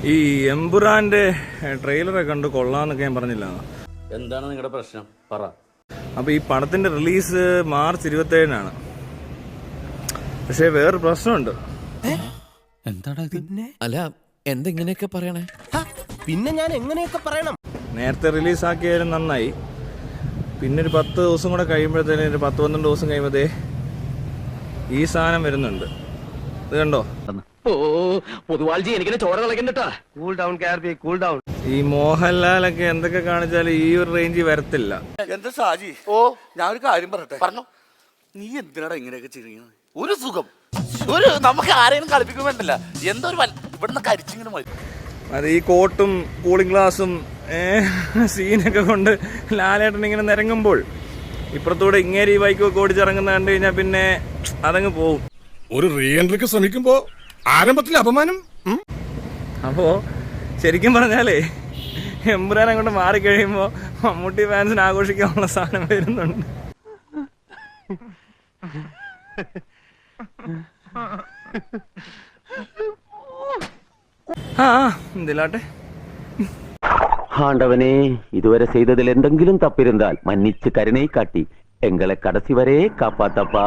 ഈ എമ്പുരാന്റെ ട്രെയിലറെ കണ്ട് കൊള്ളാന്നൊക്കെ ഞാൻ പറഞ്ഞില്ല. എന്താണ് നിങ്ങളുടെ പ്രശ്നം പറ. അപ്പൊ ഈ പടത്തിന്റെ റിലീസ് മാർച്ച് 27-നാണ്. പക്ഷെ വേറൊരു പ്രശ്നമുണ്ട്. എന്താണ് പിന്നെ? അല്ല എന്തെങ്ങനെയൊക്കെ പറയണേ? പിന്നെ ഞാൻ എങ്ങനെയൊക്കെ പറയണം? നേരത്തെ റിലീസാക്കിയാലും നന്നായി. പിന്നെ ഒരു 10 ദിവസം കൂടെ കഴിയുമ്പോഴത്തേനും, ഒരു 10-12 ദിവസം കഴിയുമ്പോഴത്തേ ഈ സാധനം വരുന്നുണ്ട്. ഇത് കണ്ടോ? പൊതുവാൾജി എനിക്കിനെ ചോര കളക്കണ്ടട്ടാ. കൂൾ ഡൗൺ കാർബി, കൂൾ ഡൗൺ. ഈ മോഹൻലാലൊക്കെ എന്തൊക്കെ കാണിച്ചാലും ഈ ഒരു റേഞ്ചിൽ വരത്തില്ല. എന്താ ഷാജി? ഞാൻ ഒരു കാര്യം പറയട്ടെ. പറഞ്ഞു. നീ എന്തിനാടാ ഇങ്ങനെയൊക്കെ ചെയ്യുന്നത്? ഒരു സുഖം, നമുക്ക് ആരെയും കളിപ്പിക്കാൻ വേണ്ടല്ല. എന്തോ ഒരു ഇവിടുന്ന് കരിച്ചിങ്ങനെ മതി. അത് ഈ കോട്ടും കൂളിംഗ് ഗ്ലാസും സീനൊക്കെ കൊണ്ട് ലാലേട്ടൻ ഇങ്ങനെ നിരങ്ങുമ്പോൾ ഇപ്പുറത്തൂടെ ഇങ്ങേരി ഈ ബൈക്കൊക്കെ ഓടിച്ചിറങ്ങുന്ന കണ്ടു കഴിഞ്ഞാൽ പിന്നെ അതങ്ങ് പോവും. ഒരു റീ എൻട്രിക്ക് ശ്രമിക്കുമ്പോ ആരംഭത്തിൽ അപമാനം. അപ്പോ ശരിക്കും പറഞ്ഞാലേ എമ്പുരാൻ അങ്ങോട്ട് മാറിക്കഴിയുമ്പോ മമ്മൂട്ടി ഫാൻസിന് ആഘോഷിക്കാനുള്ള സാധനം വരുന്നുണ്ട്. എന്തിലാട്ടെ. ஆண்டவனே, இதுவரை செய்ததில் எந்தெங்கிலும் தப்பிருந்தால் மன்னிச்சு கருணை காட்டி எங்களை கடைசி வரை காப்பாத்தப்பா.